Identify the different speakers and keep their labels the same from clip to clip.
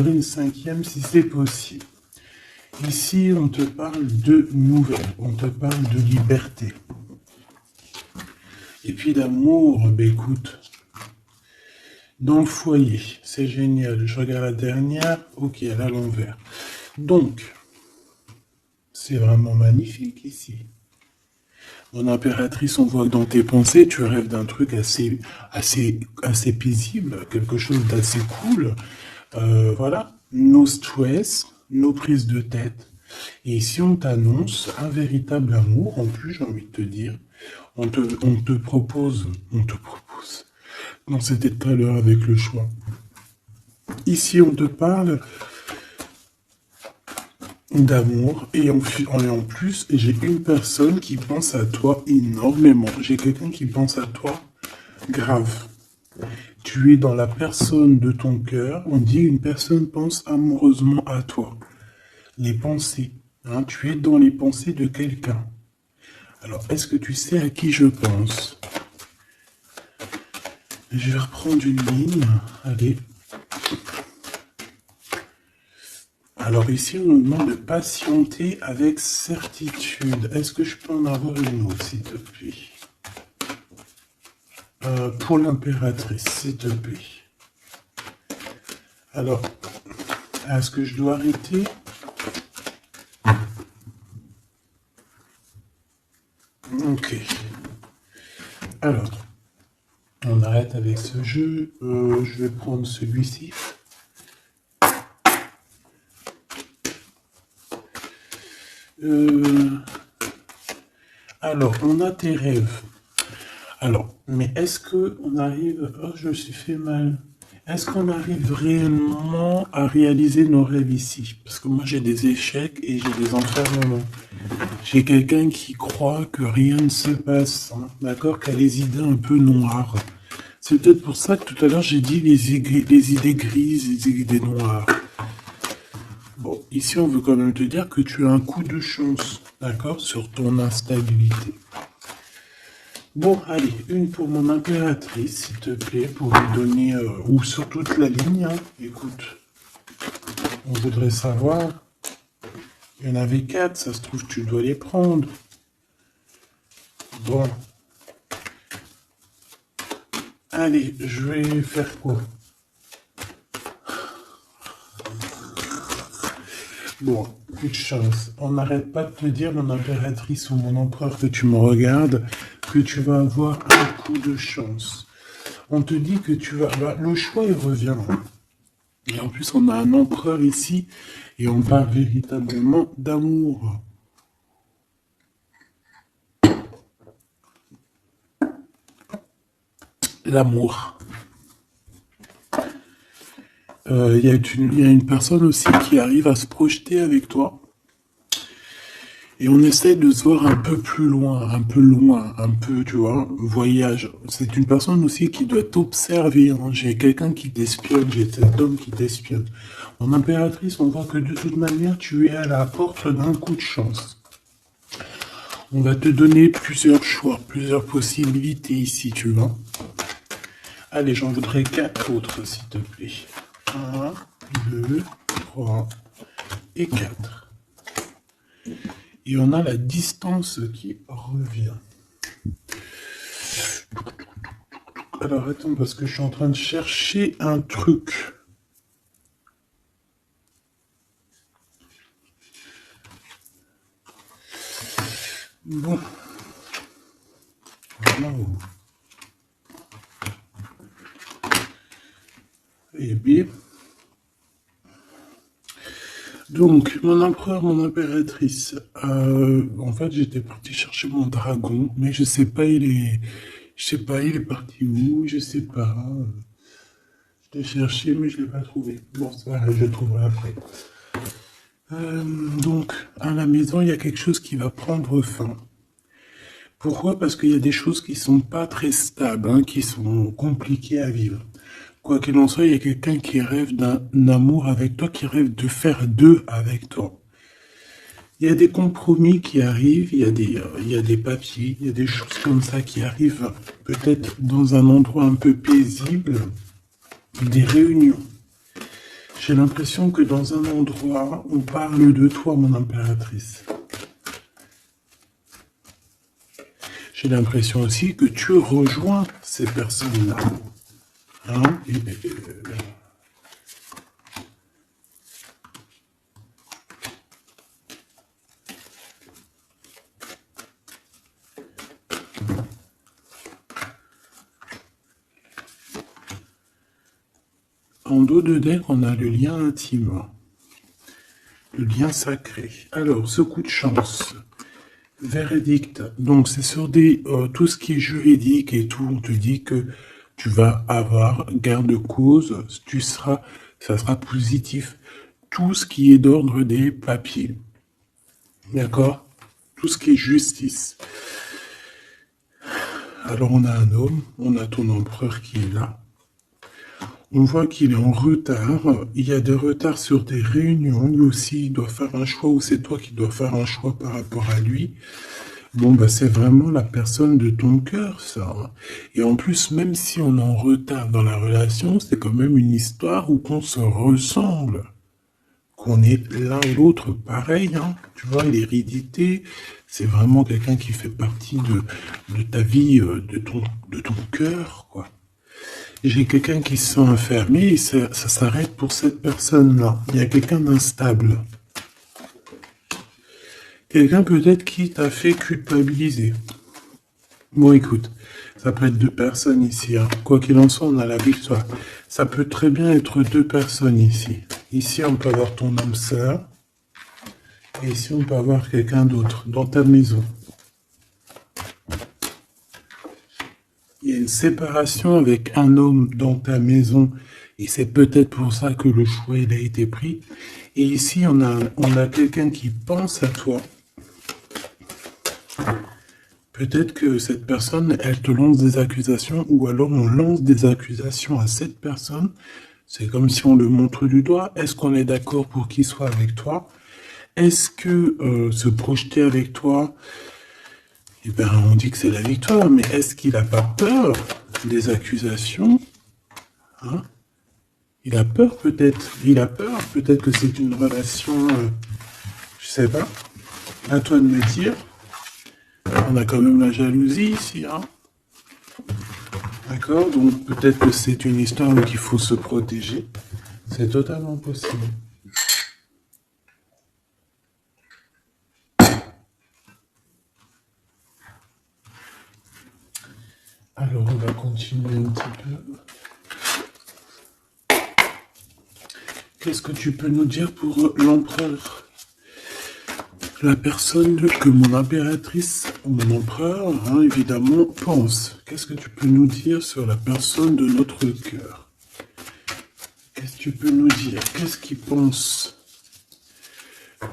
Speaker 1: une cinquième si c'est possible. Ici, on te parle de nouvelles, on te parle de liberté. Et puis d'amour, ben écoute, dans le foyer, c'est génial. Je regarde la dernière, ok, elle est à l'envers. Donc, c'est vraiment magnifique ici. Mon impératrice, on voit que dans tes pensées, tu rêves d'un truc assez paisible, quelque chose d'assez cool. Voilà, no stress, no prise de tête. Et ici, on t'annonce un véritable amour. En plus, j'ai envie de te dire, on te propose. Non, c'était tout à l'heure avec le choix. Ici, on te parle d'amour et en plus, j'ai une personne qui pense à toi énormément. J'ai quelqu'un qui pense à toi grave. Tu es dans la personne de ton cœur. On dit une personne pense amoureusement à toi. Les pensées. Hein, tu es dans les pensées de quelqu'un. Alors, est-ce que tu sais à qui je pense? Je vais reprendre une ligne. Allez. Alors ici, on nous demande de patienter avec certitude. Est-ce que je peux en avoir une autre, s'il te plaît? Pour l'impératrice, s'il te plaît. Alors, est-ce que je dois arrêter? Ok. Alors, on arrête avec ce jeu. Je vais prendre celui-ci. Alors, on a tes rêves. Alors, mais est-ce que on arrive... Oh, je me suis fait mal. Est-ce qu'on arrive réellement à réaliser nos rêves ici? Parce que moi, j'ai des échecs et j'ai des enfermements. J'ai quelqu'un qui croit que rien ne se passe, hein, d'accord? Qui a les idées un peu noires. C'est peut-être pour ça que tout à l'heure, j'ai dit les idées grises, les idées noires. Bon, ici, on veut quand même te dire que tu as un coup de chance, d'accord? Sur ton instabilité. Bon, allez, une pour mon impératrice, s'il te plaît, pour lui donner, ou sur toute la ligne, hein. Écoute, on voudrait savoir, il y en avait 4, ça se trouve, tu dois les prendre. Bon. Allez, je vais faire quoi? Bon, coup de chance. On n'arrête pas de te dire, mon impératrice ou mon empereur, que tu me regardes, que tu vas avoir un coup de chance. On te dit que tu vas... Bah, le choix, il revient. Et en plus, on a un empereur ici, et on parle véritablement d'amour. L'amour. Il y a une personne aussi qui arrive à se projeter avec toi. Et on essaie de se voir un peu plus loin, un peu, tu vois, voyage. C'est une personne aussi qui doit t'observer, hein. J'ai quelqu'un qui t'espionne, j'ai cet homme qui t'espionne. En impératrice, on voit que de toute manière, tu es à la porte d'un coup de chance. On va te donner plusieurs choix, plusieurs possibilités ici, tu vois. Allez, j'en voudrais 4 autres, s'il te plaît. 1, 2, 3 et 4. Et on a la distance qui revient. Alors attends, parce que je suis en train de chercher un truc. Bon. Voilà. Et bien. Donc, mon empereur, mon impératrice. En fait, j'étais parti chercher mon dragon, mais je sais pas, il est parti où, je sais pas. Je l'ai cherché, mais je l'ai pas trouvé. Bon, c'est vrai, je le trouverai après. Donc, à la maison, il y a quelque chose qui va prendre fin. Pourquoi? Parce qu'il y a des choses qui sont pas très stables, hein, qui sont compliquées à vivre. Quoi qu'il en soit, il y a quelqu'un qui rêve d'un amour avec toi, qui rêve de faire deux avec toi. Il y a des compromis qui arrivent, il y a des papiers, il y a des choses comme ça qui arrivent peut-être dans un endroit un peu paisible, des réunions. J'ai l'impression que dans un endroit, on parle de toi, mon impératrice. J'ai l'impression aussi que tu rejoins ces personnes-là. Hein? En dos de deck, on a le lien intime, le lien sacré. Alors, ce coup de chance, verdict. Donc, c'est sur tout ce qui est juridique et tout. On te dit que tu vas avoir gain de cause, ça sera positif. Tout ce qui est d'ordre des papiers. D'accord? Tout ce qui est justice. Alors, on a un homme, on a ton empereur qui est là. On voit qu'il est en retard. Il y a des retards sur des réunions. Lui aussi, il doit faire un choix ou c'est toi qui dois faire un choix par rapport à lui. Bon, bah, c'est vraiment la personne de ton cœur, ça. Et en plus, même si on est en retard dans la relation, c'est quand même une histoire où qu'on se ressemble. Qu'on est l'un l'autre pareil, hein. Tu vois, l'hérédité, c'est vraiment quelqu'un qui fait partie de ta vie, de ton cœur, quoi. J'ai quelqu'un qui se sent enfermé et ça s'arrête pour cette personne-là. Il y a quelqu'un d'instable. Quelqu'un peut-être qui t'a fait culpabiliser. Bon, écoute, ça peut être deux personnes ici. Hein. Quoi qu'il en soit, on a la victoire. Ça peut très bien être deux personnes ici. Ici, on peut avoir ton âme sœur. Et ici, on peut avoir quelqu'un d'autre dans ta maison. Il y a une séparation avec un homme dans ta maison et c'est peut-être pour ça que le choix il a été pris. Et ici, on a quelqu'un qui pense à toi. Peut-être que cette personne, elle te lance des accusations ou alors on lance des accusations à cette personne. C'est comme si on le montre du doigt. Est-ce qu'on est d'accord pour qu'il soit avec toi? Est-ce que se projeter avec toi... Eh bien, on dit que c'est la victoire, mais est-ce qu'il n'a pas peur des accusations? Hein? Il a peur peut-être. Il a peur peut-être que c'est une relation... je sais pas. À toi de me dire. On a quand même la jalousie ici. Hein? D'accord? Donc peut-être que c'est une histoire où il faut se protéger. C'est totalement possible. Alors, on va continuer un petit peu. Qu'est-ce que tu peux nous dire pour l'empereur? La personne que mon impératrice, ou mon empereur, hein, évidemment, pense. Qu'est-ce que tu peux nous dire sur la personne de notre cœur? Qu'est-ce que tu peux nous dire? Qu'est-ce qu'il pense?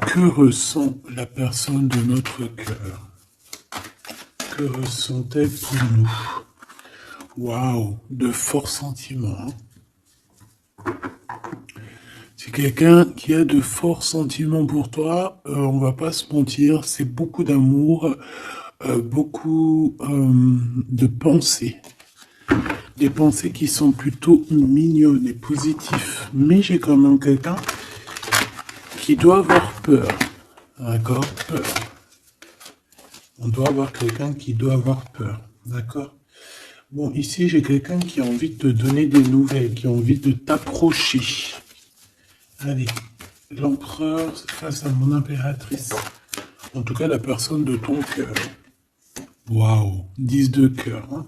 Speaker 1: Que ressent la personne de notre cœur? Que ressent-elle pour nous? Waouh, de forts sentiments. C'est quelqu'un qui a de forts sentiments pour toi. On va pas se mentir, c'est beaucoup d'amour, beaucoup de pensées. Des pensées qui sont plutôt mignonnes et positives. Mais j'ai quand même quelqu'un qui doit avoir peur. D'accord? Peur. On doit avoir quelqu'un qui doit avoir peur. D'accord? Bon, ici, j'ai quelqu'un qui a envie de te donner des nouvelles, qui a envie de t'approcher. Allez, l'empereur face à mon impératrice. En tout cas, la personne de ton cœur. Waouh, 10 de cœur. Hein.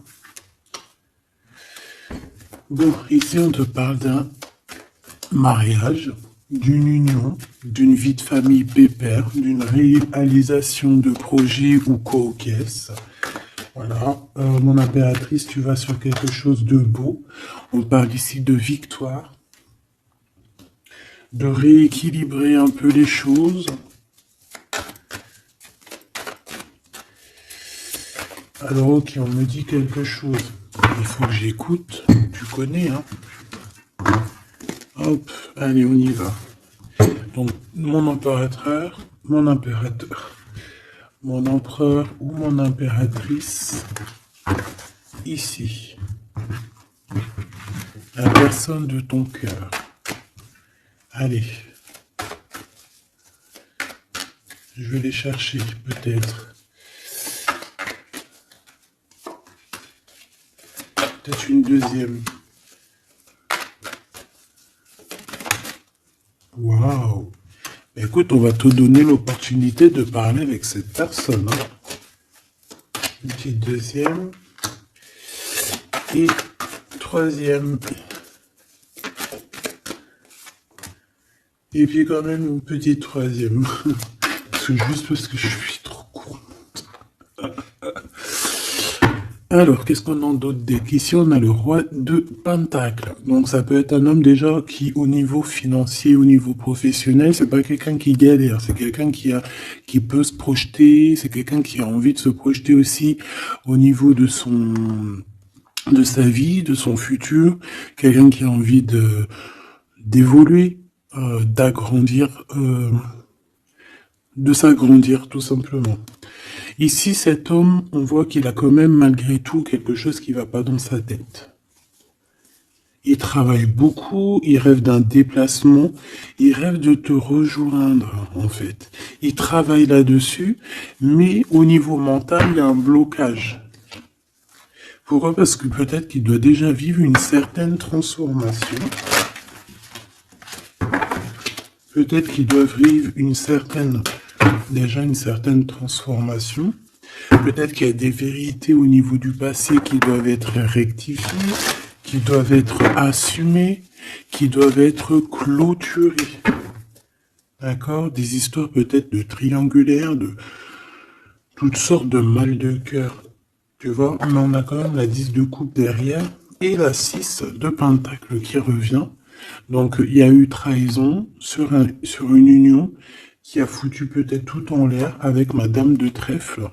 Speaker 1: Bon, ici, on te parle d'un mariage, d'une union, d'une vie de famille pépère, d'une réalisation de projets ou co-caisse. Voilà, mon impératrice, tu vas sur quelque chose de beau. On parle ici de victoire, de rééquilibrer un peu les choses. Alors, ok, on me dit quelque chose. Il faut que j'écoute. Tu connais, hein? Hop, allez, on y va. Donc, mon impérateur, mon empereur ou mon impératrice, ici. La personne de ton cœur. Allez. Je vais les chercher, peut-être. Peut-être une deuxième. Waouh! Écoute, on va te donner l'opportunité de parler avec cette personne. Hein. Une petite deuxième. Et troisième. Et puis quand même une petite troisième. Juste parce que je suis trop con. Alors, qu'est-ce qu'on a d'autre deck? Ici, on a le roi de Pentacle. Donc, ça peut être un homme déjà qui, au niveau financier, au niveau professionnel, c'est pas quelqu'un qui galère. C'est quelqu'un qui peut se projeter. C'est quelqu'un qui a envie de se projeter aussi au niveau de sa vie, de son futur. Quelqu'un qui a envie d'évoluer, d'agrandir, de s'agrandir, tout simplement. Ici, cet homme, on voit qu'il a quand même malgré tout quelque chose qui va pas dans sa tête. Il travaille beaucoup, il rêve d'un déplacement, il rêve de te rejoindre, en fait. Il travaille là-dessus, mais au niveau mental, il y a un blocage. Pourquoi? Parce que peut-être qu'il doit déjà vivre une certaine transformation. Peut-être qu'il doit vivre déjà une certaine transformation. Peut-être qu'il y a des vérités au niveau du passé qui doivent être rectifiées, qui doivent être assumées, qui doivent être clôturées. D'accord? Des histoires peut-être de triangulaires, de toutes sortes de mal de cœur. Tu vois? Mais on a quand même la 10 de coupe derrière et la 6 de pentacle qui revient. Donc, il y a eu trahison sur une union qui a foutu peut-être tout en l'air avec Madame de Trèfle.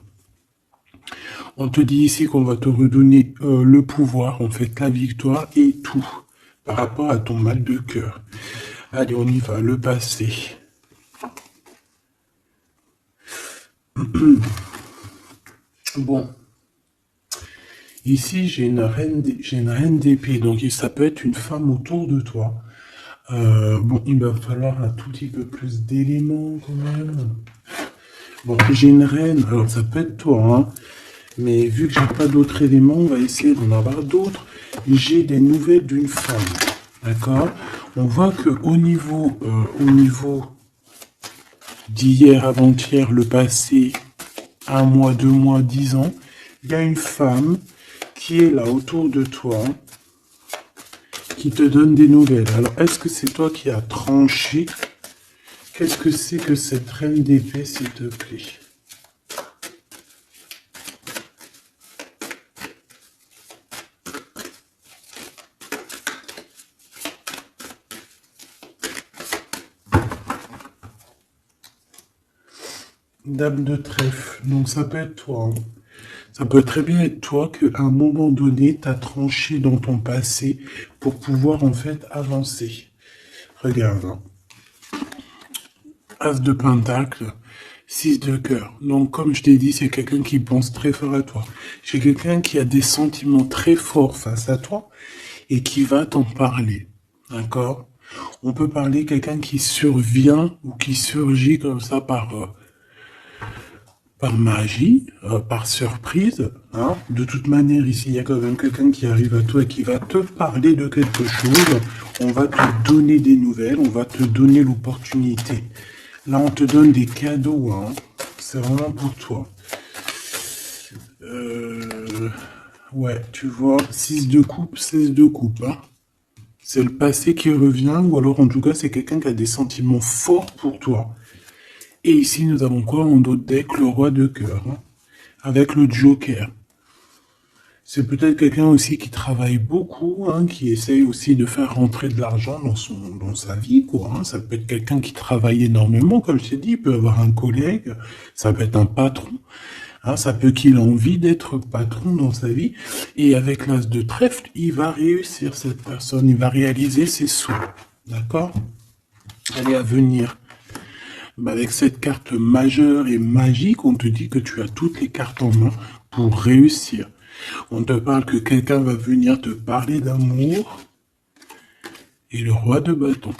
Speaker 1: On te dit ici qu'on va te redonner le pouvoir, en fait, la victoire et tout par rapport à ton mal de cœur. Allez, on y va, le passé. Bon. Ici, j'ai une reine d'épée, donc ça peut être une femme autour de toi. Bon, il va falloir un tout petit peu plus d'éléments quand même. Bon, j'ai une reine, alors ça peut être toi, hein. Mais vu que j'ai pas d'autres éléments, on va essayer d'en avoir d'autres. J'ai des nouvelles d'une femme, d'accord? On voit que au niveau d'hier, avant-hier, le passé, 1 mois, 2 mois, 10 ans, il y a une femme qui est là autour de toi, qui te donne des nouvelles. Alors, est-ce que c'est toi qui as tranché? Qu'est-ce que c'est que cette reine d'épée, s'il te plaît? Dame de trèfle. Donc, ça peut être toi. Hein. Ça peut très bien être toi qu'à un moment donné, tu as tranché dans ton passé pour pouvoir en fait avancer. Regarde. Hein. As de pentacle, 6 de cœur. Donc comme je t'ai dit, c'est quelqu'un qui pense très fort à toi. C'est quelqu'un qui a des sentiments très forts face à toi et qui va t'en parler. D'accord? On peut parler quelqu'un qui survient ou qui surgit comme ça par magie, par surprise. Hein. De toute manière, ici, il y a quand même quelqu'un qui arrive à toi et qui va te parler de quelque chose. On va te donner des nouvelles, on va te donner l'opportunité. Là, on te donne des cadeaux. Hein. C'est vraiment pour toi. Ouais, tu vois, 6 de coupe, 16 de coupe. Hein. C'est le passé qui revient, ou alors en tout cas, c'est quelqu'un qui a des sentiments forts pour toi. Et ici, nous avons quoi en d'autres deck? Le roi de cœur, hein, avec le joker. C'est peut-être quelqu'un aussi qui travaille beaucoup, hein, qui essaye aussi de faire rentrer de l'argent dans sa vie, quoi. Hein. Ça peut être quelqu'un qui travaille énormément, comme je t'ai dit, il peut avoir un collègue, ça peut être un patron. Hein, ça peut qu'il ait envie d'être patron dans sa vie. Et avec l'as de trèfle, il va réussir, cette personne, il va réaliser ses souhaits. D'accord? Elle est à venir. Avec cette carte majeure et magique, on te dit que tu as toutes les cartes en main pour réussir. On te parle que quelqu'un va venir te parler d'amour et le roi de bâton.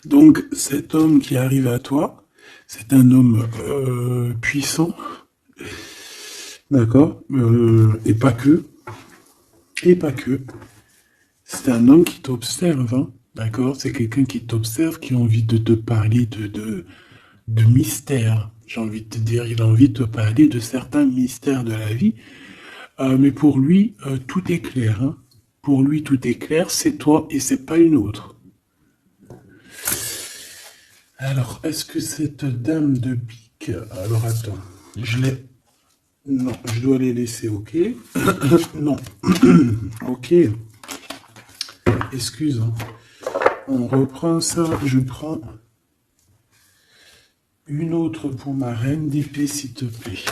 Speaker 1: Donc, cet homme qui arrive à toi, c'est un homme puissant, d'accord, et pas que, c'est un homme qui t'observe, hein, d'accord, c'est quelqu'un qui t'observe, qui a envie de te parler de mystères, j'ai envie de te dire, il a envie de te parler de certains mystères de la vie, mais pour lui, tout est clair, hein. Pour lui, tout est clair, c'est toi et c'est pas une autre. Alors, est-ce que cette dame de pique... Alors, attends, je l'ai... Non, je dois les laisser, ok. Non. Ok. Excuse, hein. On reprend ça, je prends une autre pour ma reine d'épée, s'il te plaît.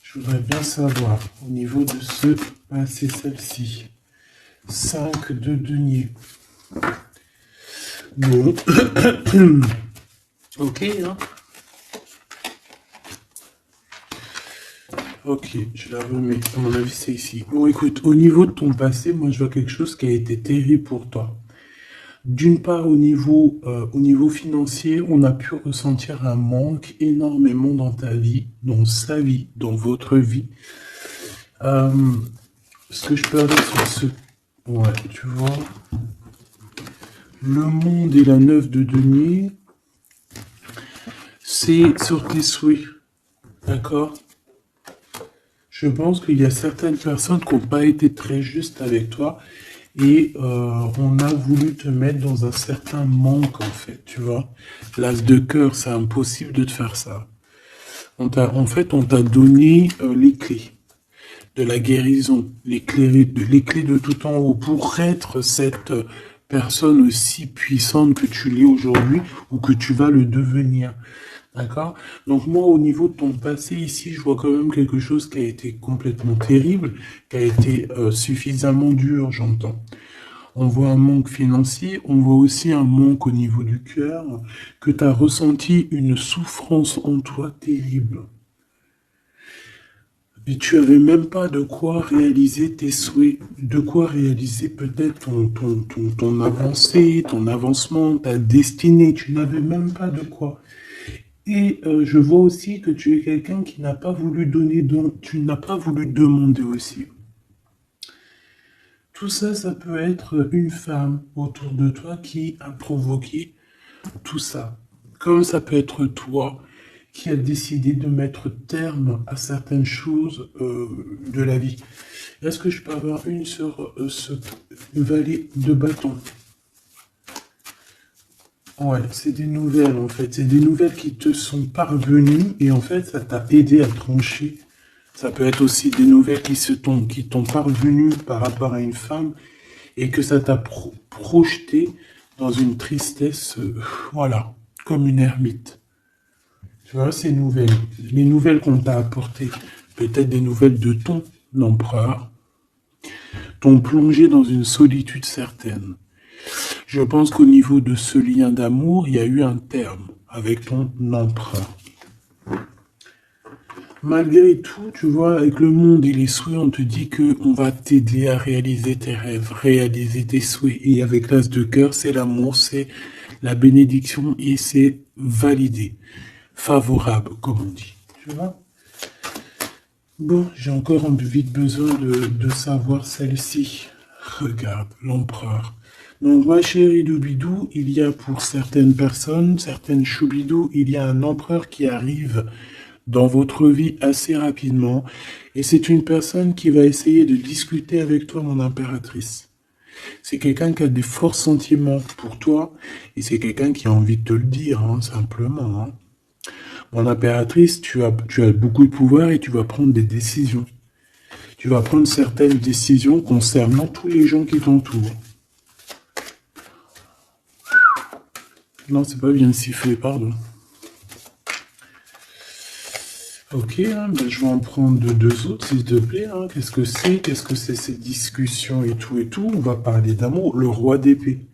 Speaker 1: Je voudrais bien savoir, au niveau de ce... Ah, c'est celle-ci. 5 de denier. Bon. Ok, hein. Ok, je la remets. À mon avis, c'est ici. Bon, écoute, au niveau de ton passé, moi, je vois quelque chose qui a été terrible pour toi. D'une part, au niveau financier, on a pu ressentir un manque énormément dans ta vie, dans sa vie, dans votre vie. Ce que je peux aller sur ce... Ouais, tu vois. Le monde et la 9 de denier, c'est sur tes souhaits. D'accord? Je pense qu'il y a certaines personnes qui n'ont pas été très justes avec toi et on a voulu te mettre dans un certain manque, en fait, tu vois. L'as de cœur, c'est impossible de te faire ça. On t'a donné les clés de la guérison, les clés de tout en haut pour être cette personne aussi puissante que tu l'es aujourd'hui ou que tu vas le devenir. D'accord? Donc moi, au niveau de ton passé ici, je vois quand même quelque chose qui a été complètement terrible, qui a été suffisamment dur, j'entends. On voit un manque financier, on voit aussi un manque au niveau du cœur, que tu as ressenti une souffrance en toi terrible. Et tu avais même pas de quoi réaliser tes souhaits, de quoi réaliser peut-être ton avancée, ton avancement, ta destinée, tu n'avais même pas de quoi. Et je vois aussi que tu es quelqu'un qui n'a pas voulu donner, donc tu n'as pas voulu demander aussi. Tout ça, ça peut être une femme autour de toi qui a provoqué tout ça. Comme ça peut être toi qui a décidé de mettre terme à certaines choses de la vie. Est-ce que je peux avoir une sur ce valet de bâton? Ouais, c'est des nouvelles en fait. C'est des nouvelles qui te sont parvenues et en fait, ça t'a aidé à trancher. Ça peut être aussi des nouvelles qui t'ont parvenues par rapport à une femme et que ça t'a projeté dans une tristesse, voilà, comme une ermite. Tu vois, ces nouvelles, les nouvelles qu'on t'a apportées, peut-être des nouvelles de ton empereur, t'ont plongé dans une solitude certaine. Je pense qu'au niveau de ce lien d'amour, il y a eu un terme avec ton empereur. Malgré tout, tu vois, avec le monde et les souhaits, on te dit qu'on va t'aider à réaliser tes rêves, réaliser tes souhaits. Et avec l'as de cœur, c'est l'amour, c'est la bénédiction et c'est validé, favorable, comme on dit. Tu vois? Bon, j'ai encore vite besoin de savoir celle-ci. Regarde, l'empereur. Donc, ma chérie Doubidou, il y a pour certaines personnes, certaines choubidou, il y a un empereur qui arrive dans votre vie assez rapidement. Et c'est une personne qui va essayer de discuter avec toi, mon impératrice. C'est quelqu'un qui a des forts sentiments pour toi. Et c'est quelqu'un qui a envie de te le dire, hein, simplement. Hein. Mon impératrice, tu as beaucoup de pouvoir et tu vas prendre des décisions. Tu vas prendre certaines décisions concernant tous les gens qui t'entourent. Non, c'est pas bien sifflé, pardon. Ok, hein, ben je vais en prendre deux autres, s'il te plaît. Hein. Qu'est-ce que c'est ces discussions et tout? On va parler d'amour. Le roi d'épée.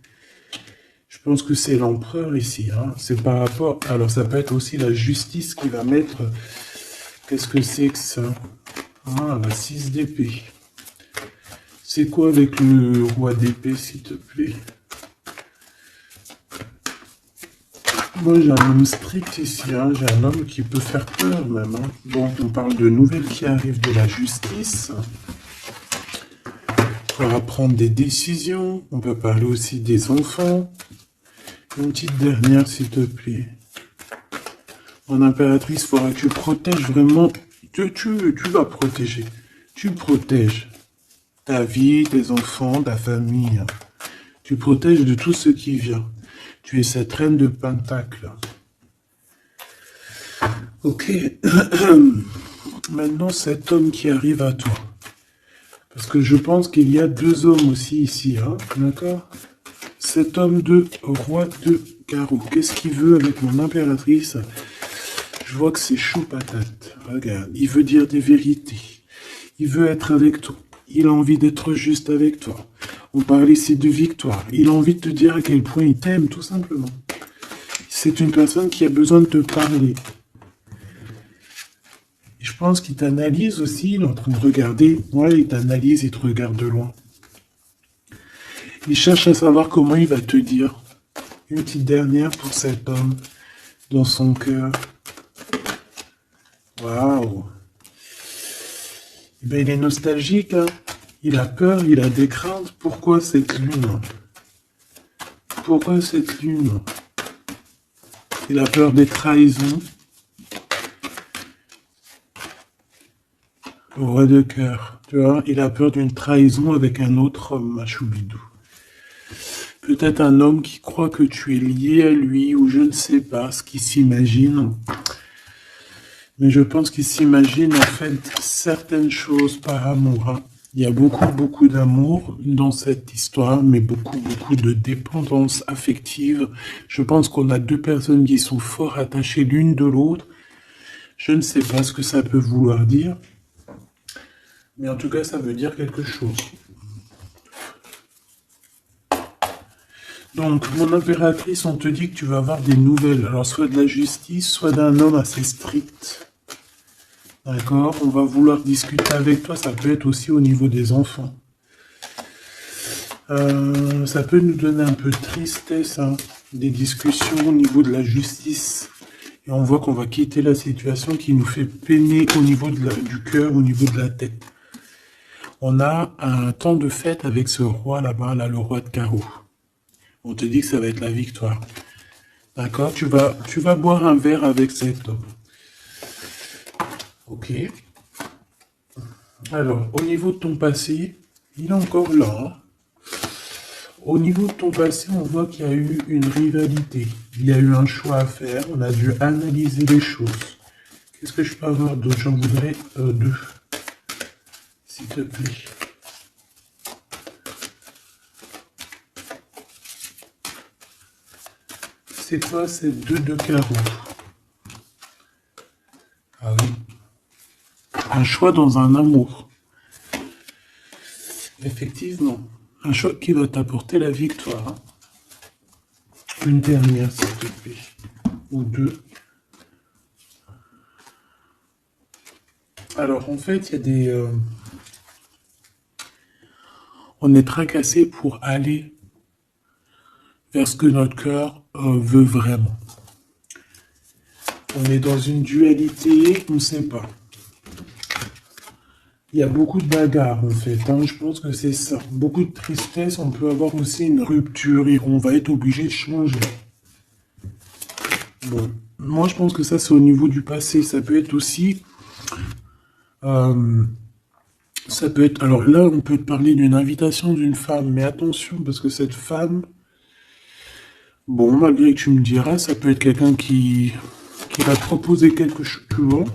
Speaker 1: Je pense que c'est l'empereur ici. Hein. C'est par rapport... Alors, ça peut être aussi la justice qui va mettre... Qu'est-ce que c'est que ça? Ah, la 6 d'épée. C'est quoi avec le roi d'épée, s'il te plaît? Moi, j'ai un homme strict ici, hein. J'ai un homme qui peut faire peur, même. Hein. Bon, on parle de nouvelles qui arrivent de la justice. Il faudra prendre des décisions. On peut parler aussi des enfants. Une petite dernière, s'il te plaît. Mon impératrice, il faudra que tu protèges vraiment. Tu vas protéger. Tu protèges ta vie, tes enfants, ta famille. Tu protèges de tout ce qui vient. Tu es cette reine de Pentacle. Ok. Maintenant, cet homme qui arrive à toi. Parce que je pense qu'il y a deux hommes aussi ici. Hein, d'accord? Cet homme de roi de carreau. Qu'est-ce qu'il veut avec mon impératrice? Je vois que c'est chaud patate. Regarde, il veut dire des vérités. Il veut être avec toi. Il a envie d'être juste avec toi. On parle ici de victoire. Il a envie de te dire à quel point il t'aime, tout simplement. C'est une personne qui a besoin de te parler. Et je pense qu'il t'analyse aussi. Il est en train de regarder. Ouais, il t'analyse, il te regarde de loin. Il cherche à savoir comment il va te dire. Une petite dernière pour cet homme dans son cœur. Waouh! Ben, il est nostalgique, hein. Il a peur, il a des craintes. Pourquoi cette lune? Pourquoi cette lune? Il a peur des trahisons. Le roi de cœur, tu vois, il a peur d'une trahison avec un autre homme, Machoubidou. Peut-être un homme qui croit que tu es lié à lui, ou je ne sais pas ce qu'il s'imagine. Mais je pense qu'il s'imagine en fait certaines choses par amour. Hein. Il y a beaucoup d'amour dans cette histoire, mais beaucoup de dépendance affective. Je pense qu'on a deux personnes qui sont fort attachées l'une de l'autre. Je ne sais pas ce que ça peut vouloir dire. Mais en tout cas, ça veut dire quelque chose. Donc, mon impératrice, on te dit que tu vas avoir des nouvelles. Alors, soit de la justice, soit d'un homme assez strict. D'accord? On va vouloir discuter avec toi. Ça peut être aussi au niveau des enfants. Ça peut nous donner un peu de tristesse, hein, des discussions au niveau de la justice. Et on voit qu'on va quitter la situation qui nous fait peiner au niveau du cœur, au niveau de la tête. On a un temps de fête avec ce roi là-bas, là, le roi de carreau. On te dit que ça va être la victoire. D'accord? Tu vas boire un verre avec cet homme. Ok. Alors, au niveau de ton passé, il est encore là. Hein. Au niveau de ton passé, on voit qu'il y a eu une rivalité. Il y a eu un choix à faire. On a dû analyser les choses. Qu'est-ce que je peux avoir d'autre? J'en voudrais deux. S'il te plaît. C'est quoi ces deux de carreau? Ah oui. Un choix dans un amour. Effectivement. Un choix qui va t'apporter la victoire. Une dernière, s'il te plaît. Ou deux. Alors, en fait, il y a des... on est tracassé pour aller vers ce que notre cœur veut vraiment. On est dans une dualité, on ne sait pas. Il y a beaucoup de bagarres en fait, hein. Je pense que c'est ça. Beaucoup de tristesse, on peut avoir aussi une rupture et on va être obligé de changer. Bon, moi je pense que ça c'est au niveau du passé, ça peut être aussi... ça peut être... Alors là on peut parler d'une invitation d'une femme, mais attention parce que cette femme... Bon, malgré que tu me diras, ça peut être quelqu'un qui va te proposer quelque chose, tu vois.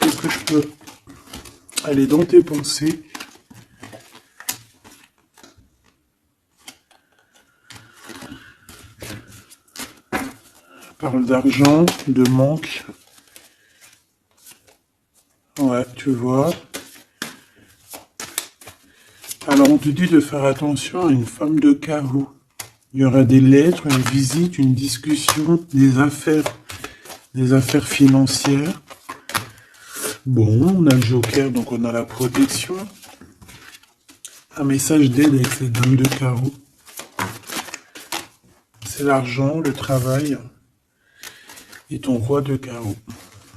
Speaker 1: Qu'est-ce que je peux... Aller dans tes pensées. Parle d'argent, de manque. Ouais, tu vois. Alors on te dit de faire attention à une femme de carreau. Il y aura des lettres, une visite, une discussion, des affaires financières. Bon, on a le joker, donc on a la protection. Un message d'aide avec cette dame de carreau. C'est l'argent, le travail et ton roi de carreau.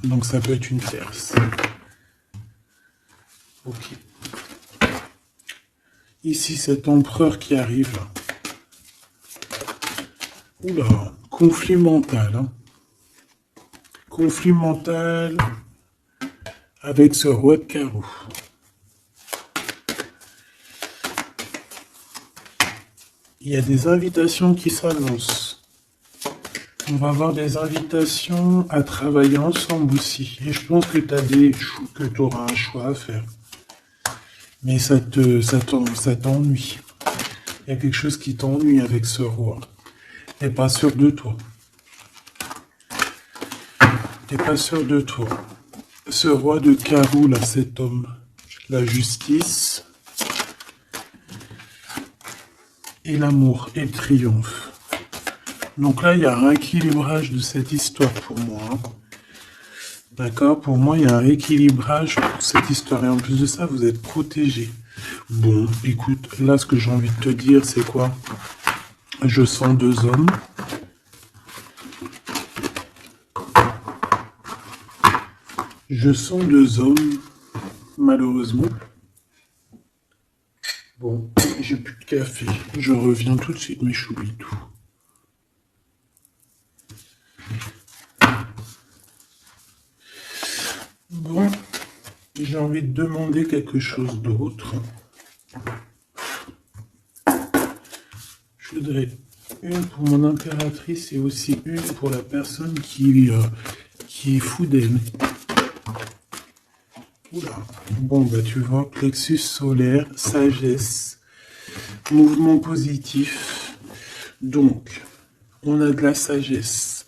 Speaker 1: Donc ça peut être une tierce. Ok. Ici, cet empereur qui arrive. Oula, conflit mental. Hein. Conflit mental avec ce roi de carreau. Il y a des invitations qui s'annoncent. On va avoir des invitations à travailler ensemble aussi. Et je pense que tu auras un choix à faire. Mais ça t'ennuie. Il y a quelque chose qui t'ennuie avec ce roi. T'es pas sûr de toi. T'es pas sûr de toi. Ce roi de carreau, là, cet homme. La justice. Et l'amour et le triomphe. Donc là, il y a un rééquilibrage de cette histoire pour moi. Hein. D'accord? Pour moi, il y a un rééquilibrage pour cette histoire. Et en plus de ça, vous êtes protégés. Bon, écoute, là, ce que j'ai envie de te dire, c'est quoi? Je sens deux hommes. Je sens deux hommes, malheureusement. Bon, j'ai plus de café. Je reviens tout de suite, mais j'oublie tout. Bon, j'ai envie de demander quelque chose d'autre. Je voudrais une pour mon impératrice et aussi une pour la personne qui est fou d'elle. Oula. Bon, bah tu vois, plexus solaire, sagesse, mouvement positif. Donc, on a de la sagesse.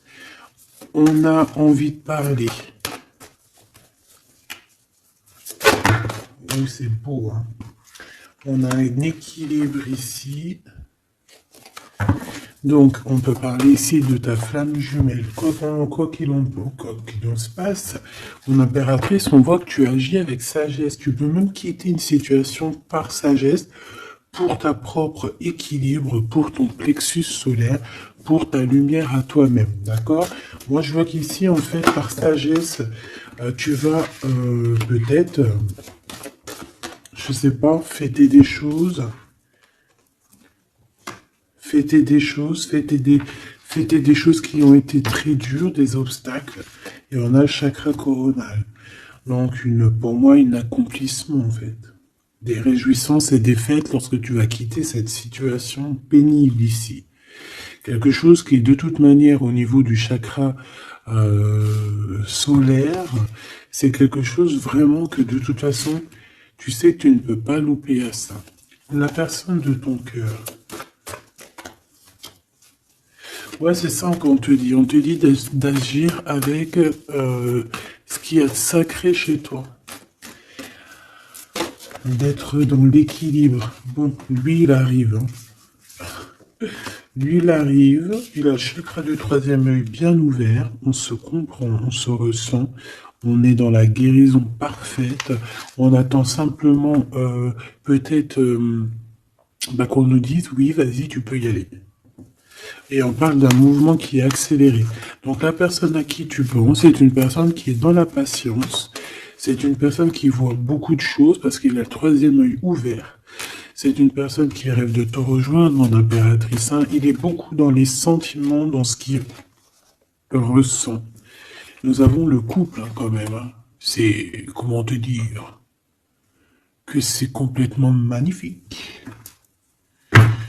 Speaker 1: On a envie de parler. Oui, c'est beau, hein. On a un équilibre ici. Donc, on peut parler ici de ta flamme jumelle. Quoi qu'il en se passe, mon impératrice, on voit que tu agis avec sagesse. Tu peux même quitter une situation par sagesse pour ta propre équilibre, pour ton plexus solaire, pour ta lumière à toi-même. D'accord? Moi, je vois qu'ici, en fait, par sagesse, tu vas peut-être, je sais pas, fêter des choses. Fêter des choses qui ont été très dures, des obstacles. Et on a le chakra coronal. Donc, pour moi, un accomplissement, en fait. Des réjouissances et des fêtes lorsque tu vas quitter cette situation pénible ici. Quelque chose qui, de toute manière, au niveau du chakra solaire, c'est quelque chose vraiment que, de toute façon, tu sais que tu ne peux pas louper à ça. La personne de ton cœur. Ouais, c'est ça qu'on te dit. On te dit d'agir avec ce qui est sacré chez toi. D'être dans l'équilibre. Bon, lui, il arrive. Hein. Lui, il arrive. Il a le chakra du troisième œil bien ouvert. On se comprend, on se ressent. On est dans la guérison parfaite. On attend simplement peut-être qu'on nous dise, oui, vas-y, tu peux y aller. Et on parle d'un mouvement qui est accéléré. Donc la personne à qui tu penses, c'est une personne qui est dans la patience. C'est une personne qui voit beaucoup de choses parce qu'il a le troisième œil ouvert. C'est une personne qui rêve de te rejoindre, mon impératrice. Hein. Il est beaucoup dans les sentiments, dans ce qu'il ressent. Nous avons le couple, hein, quand même. Hein. C'est, comment te dire, que c'est complètement magnifique.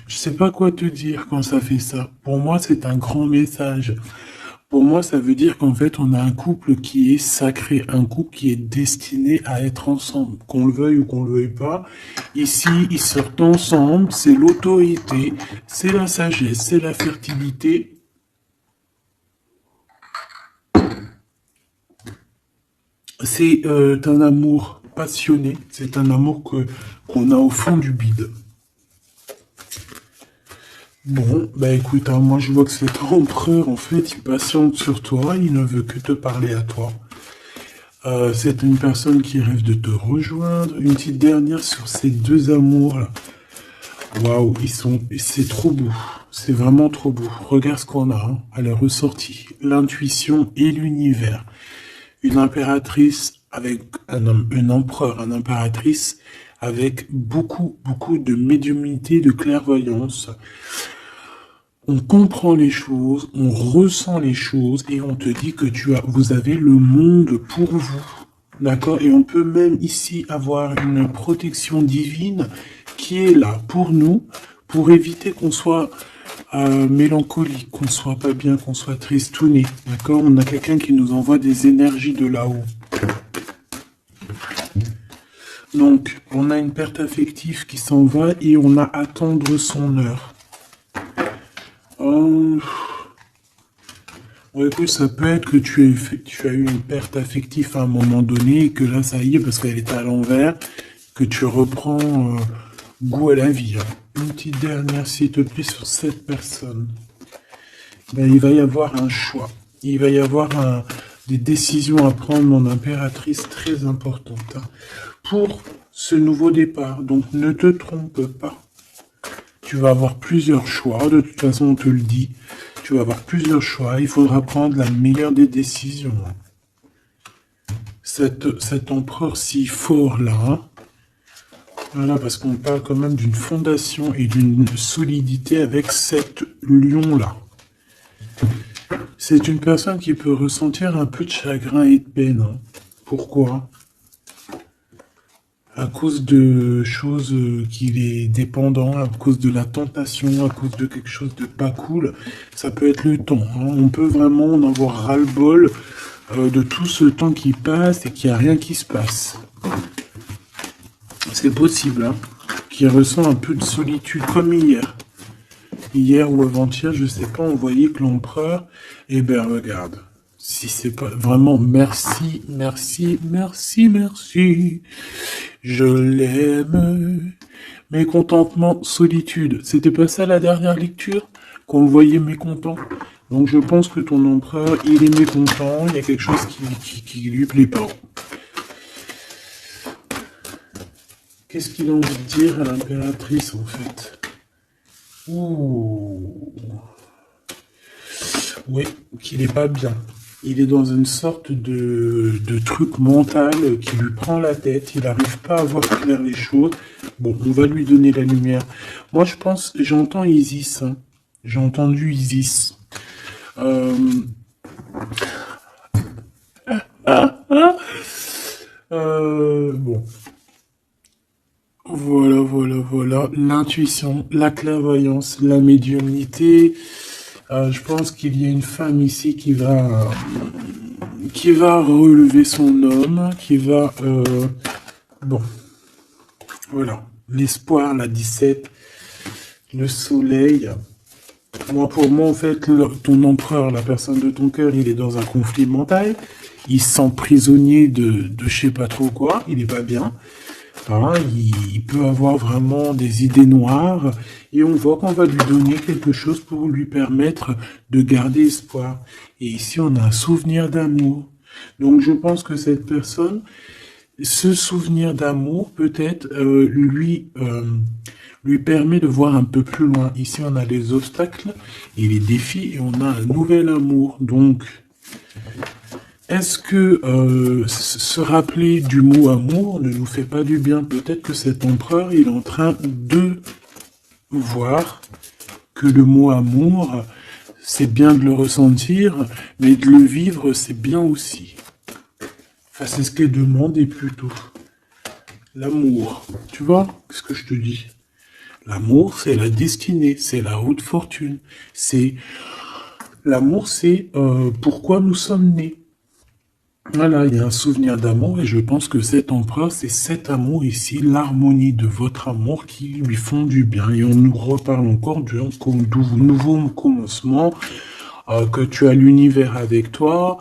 Speaker 1: Je sais pas quoi te dire quand ça fait ça. Pour moi, c'est un grand message. Pour moi, ça veut dire qu'en fait, on a un couple qui est sacré, un couple qui est destiné à être ensemble, qu'on le veuille ou qu'on le veuille pas. Ici, ils sortent ensemble, c'est l'autorité, c'est la sagesse, c'est la fertilité. C'est un amour passionné, c'est un amour qu'on a au fond du bide. Bon, bah écoute, hein, moi je vois que cet empereur, en fait, il patiente sur toi, il ne veut que te parler à toi. C'est une personne qui rêve de te rejoindre. Une petite dernière sur ces deux amours-là. Waouh, c'est trop beau. C'est vraiment trop beau. Regarde ce qu'on a hein, à la ressortie. L'intuition et l'univers. Une impératrice avec un empereur, un impératrice avec beaucoup de médiumnité, de clairvoyance. On comprend les choses, on ressent les choses et on te dit que vous avez le monde pour vous. D'accord? Et on peut même ici avoir une protection divine qui est là pour nous, pour éviter qu'on soit mélancolique, qu'on soit pas bien, qu'on soit tristouné. D'accord? On a quelqu'un qui nous envoie des énergies de là-haut. Donc, on a une perte affective qui s'en va et on a attendre son heure. Ouais, écoute, ça peut être que tu as eu une perte affective à un moment donné et que là, ça y est, parce qu'elle est à l'envers, que tu reprends goût à la vie. Hein. Une petite dernière, s'il te plaît, sur cette personne. Ben, il va y avoir un choix. Il va y avoir des décisions à prendre, mon impératrice, très importantes. Hein, pour ce nouveau départ. Donc, ne te trompe pas. Tu vas avoir plusieurs choix. De toute façon, on te le dit. Tu vas avoir plusieurs choix. Il faudra prendre la meilleure des décisions. Cet empereur si fort là. Hein, voilà, parce qu'on parle quand même d'une fondation et d'une solidité avec cet lion-là. C'est une personne qui peut ressentir un peu de chagrin et de peine. Hein. Pourquoi? À cause de choses qu'il est dépendant, à cause de la tentation, à cause de quelque chose de pas cool. Ça peut être le temps. Hein. On peut vraiment en avoir ras-le-bol de tout ce temps qui passe et qu'il n'y a rien qui se passe. C'est possible, hein, qu'il ressent un peu de solitude, comme hier. Hier ou avant-hier, je sais pas, on voyait que l'empereur, eh ben regarde, si c'est pas vraiment merci, je l'aime. Mécontentement, solitude. C'était pas ça la dernière lecture? Qu'on le voyait mécontent. Donc je pense que ton empereur, il est mécontent, il y a quelque chose qui lui plaît pas. Qu'est-ce qu'il a envie de dire à l'impératrice, en fait? Ouh. Oui, qu'il est pas bien. Il est dans une sorte de truc mental qui lui prend la tête. Il n'arrive pas à voir clair les choses. Bon, on va lui donner la lumière. Moi, je pense, j'entends Isis. Hein. J'ai entendu Isis. Bon. Voilà. L'intuition, la clairvoyance, la médiumnité. Je pense qu'il y a une femme ici qui va relever son homme, qui va... bon, voilà. L'espoir, la 17, le soleil. Moi, pour moi, en fait, ton empereur, la personne de ton cœur, il est dans un conflit mental. Il se sent prisonnier de je sais pas trop quoi. Il est pas bien. Hein, il peut avoir vraiment des idées noires et on voit qu'on va lui donner quelque chose pour lui permettre de garder espoir. Et ici, on a un souvenir d'amour. Donc, je pense que cette personne, ce souvenir d'amour, peut-être, lui permet de voir un peu plus loin. Ici, on a les obstacles et les défis et on a un nouvel amour. Donc, est-ce que se rappeler du mot amour ne nous fait pas du bien? Peut-être que cet empereur, il est en train de voir que le mot amour, c'est bien de le ressentir, mais de le vivre, c'est bien aussi. Enfin, c'est ce qu'est demandé plutôt. L'amour. Tu vois ce que je te dis? L'amour, c'est la destinée, c'est la haute fortune. L'amour, c'est pourquoi nous sommes nés. Voilà, il y a un souvenir d'amour et je pense que cet empereur, c'est cet amour ici, l'harmonie de votre amour qui lui font du bien. Et on nous reparle encore du nouveau commencement, que tu as l'univers avec toi,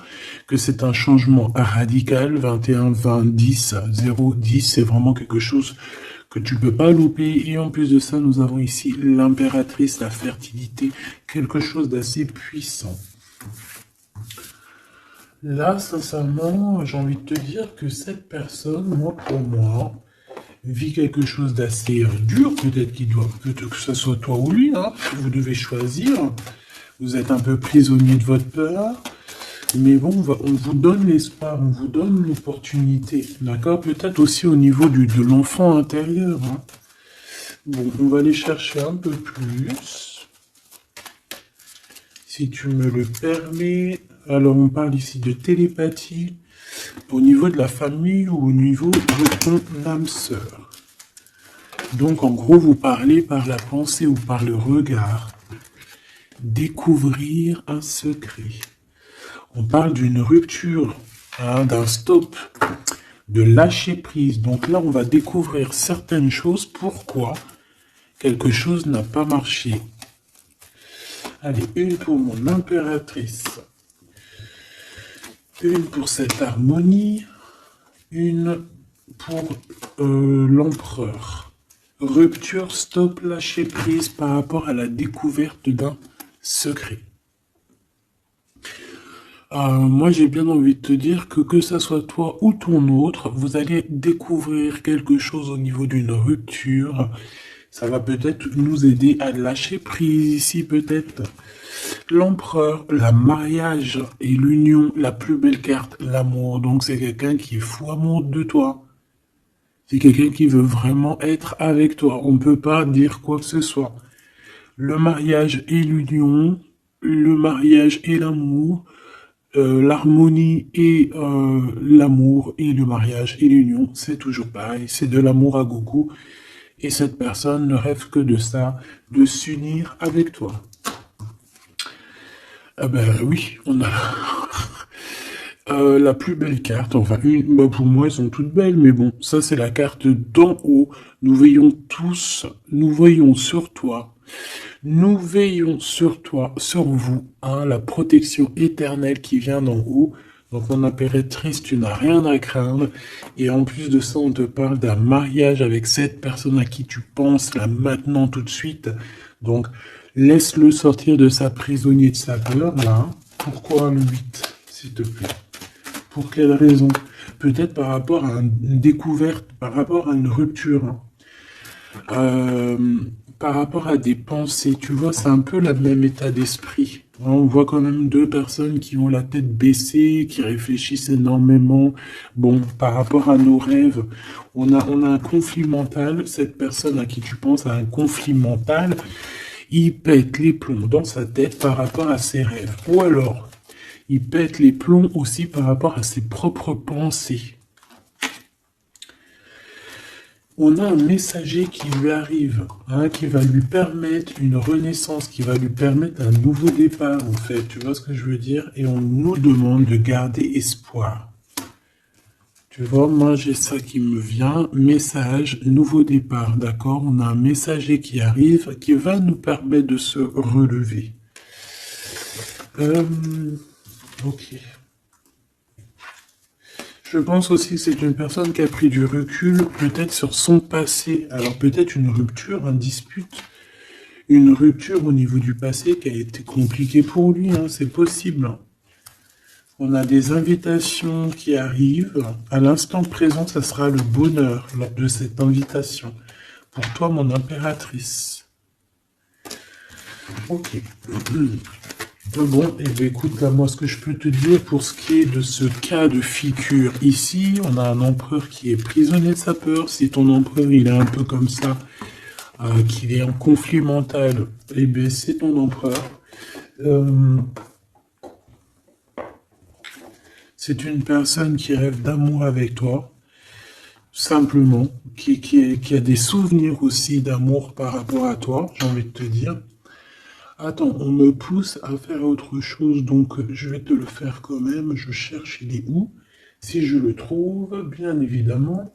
Speaker 1: que c'est un changement radical, 21, 20, 10, 0, 10, c'est vraiment quelque chose que tu peux pas louper. Et en plus de ça, nous avons ici l'impératrice, la fertilité, quelque chose d'assez puissant. Là, sincèrement, j'ai envie de te dire que cette personne, moi, pour moi, vit quelque chose d'assez dur. Peut-être peut-être que ce soit toi ou lui, hein. Vous devez choisir. Vous êtes un peu prisonnier de votre peur. Mais bon, on vous donne l'espoir, on vous donne l'opportunité. D'accord? Peut-être aussi au niveau de l'enfant intérieur, hein. Bon, on va aller chercher un peu plus. Si tu me le permets. Alors, on parle ici de télépathie au niveau de la famille ou au niveau de ton âme sœur. Donc, en gros, vous parlez par la pensée ou par le regard. Découvrir un secret. On parle d'une rupture, hein, d'un stop, de lâcher prise. Donc là, on va découvrir certaines choses. Pourquoi quelque chose n'a pas marché. Allez, une pour mon impératrice. Une pour cette harmonie. Une pour l'empereur. Rupture, stop, lâcher prise par rapport à la découverte d'un secret. Moi, j'ai bien envie de te dire que ça soit toi ou ton autre, vous allez découvrir quelque chose au niveau d'une rupture. Ça va peut-être nous aider à lâcher prise ici, peut-être. L'empereur, le mariage et l'union, la plus belle carte, l'amour. Donc, c'est quelqu'un qui est fou amoureux de toi. C'est quelqu'un qui veut vraiment être avec toi. On ne peut pas dire quoi que ce soit. Le mariage et l'union, le mariage et l'amour, l'harmonie et l'amour et le mariage et l'union, c'est toujours pareil, c'est de l'amour à gogo. Et cette personne ne rêve que de ça, de s'unir avec toi. Ah ben oui, on a la plus belle carte, enfin bah pour moi elles sont toutes belles, mais bon, ça c'est la carte d'en haut. Nous veillons tous, nous voyons sur toi. Nous veillons sur toi, sur vous, hein, la protection éternelle qui vient d'en haut. Donc mon impératrice, tu n'as rien à craindre. Et en plus de ça, on te parle d'un mariage avec cette personne à qui tu penses là maintenant tout de suite. Donc laisse-le sortir de sa prisonnier de sa peur là. Pourquoi le 8, s'il te plaît? Pour quelle raison? Peut-être par rapport à une découverte, par rapport à une rupture, hein. Par rapport à des pensées, tu vois, c'est un peu le même état d'esprit. On voit quand même deux personnes qui ont la tête baissée, qui réfléchissent énormément. Bon, par rapport à nos rêves, on a un conflit mental. Cette personne à qui tu penses a un conflit mental. Il pète les plombs dans sa tête par rapport à ses rêves. Ou alors, il pète les plombs aussi par rapport à ses propres pensées. On a un messager qui lui arrive, hein, qui va lui permettre une renaissance, qui va lui permettre un nouveau départ, en fait. Tu vois ce que je veux dire? Et on nous demande de garder espoir. Tu vois, moi, j'ai ça qui me vient. Message, nouveau départ, d'accord? On a un messager qui arrive, qui va nous permettre de se relever. Ok. Je pense aussi que c'est une personne qui a pris du recul, peut-être sur son passé. Alors peut-être une rupture, une dispute, une rupture au niveau du passé qui a été compliquée pour lui, hein, c'est possible. On a des invitations qui arrivent. À l'instant présent, ça sera le bonheur lors de cette invitation. Pour toi, mon impératrice. Ok. Bon, et bien écoute, là, moi, ce que je peux te dire pour ce qui est de ce cas de figure ici, on a un empereur qui est prisonnier de sa peur. Si ton empereur, il est un peu comme ça, qu'il est en conflit mental, eh bien, c'est ton empereur. C'est une personne qui rêve d'amour avec toi, simplement, qui a des souvenirs aussi d'amour par rapport à toi, j'ai envie de te dire. Attends, on me pousse à faire autre chose, donc je vais te le faire quand même. Je cherche, il est où? Si je le trouve, bien évidemment.